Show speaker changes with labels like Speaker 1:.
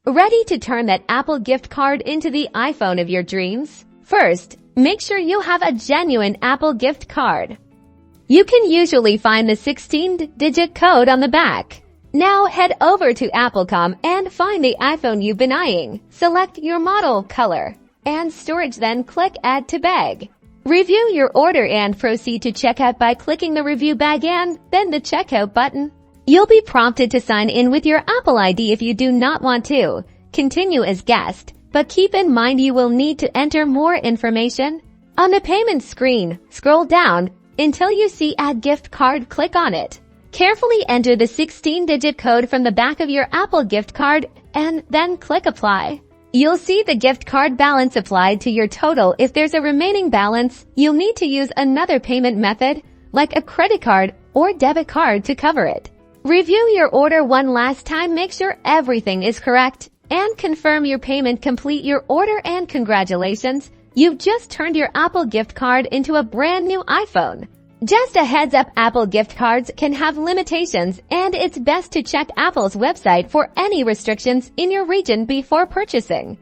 Speaker 1: Ready to turn that Apple gift card into the iPhone of your dreams? First, make sure you have a genuine Apple gift card. You can usually find the 16-digit code on the back. Now head over to Apple.com and find the iPhone you've been eyeing. Select your model, color, and storage, then click Add to Bag. Review your order and proceed to checkout by clicking the Review Bag and then the Checkout button. You'll be prompted to sign in with your Apple ID if you do not want to continue as guest, but keep in mind you will need to enter more information. On the payment screen, scroll down until you see Add Gift Card. Click on it. Carefully enter the 16-digit code from the back of your Apple gift card and then click Apply. You'll see the gift card balance applied to your total. If there's a remaining balance, you'll need to use another payment method like a credit card or debit card to cover it. Review your order one last time, make sure everything is correct, and confirm your payment. Complete your order and congratulations, you've just turned your Apple gift card into a brand new iPhone. Just a heads up, Apple gift cards can have limitations, and it's best to check Apple's website for any restrictions in your region before purchasing.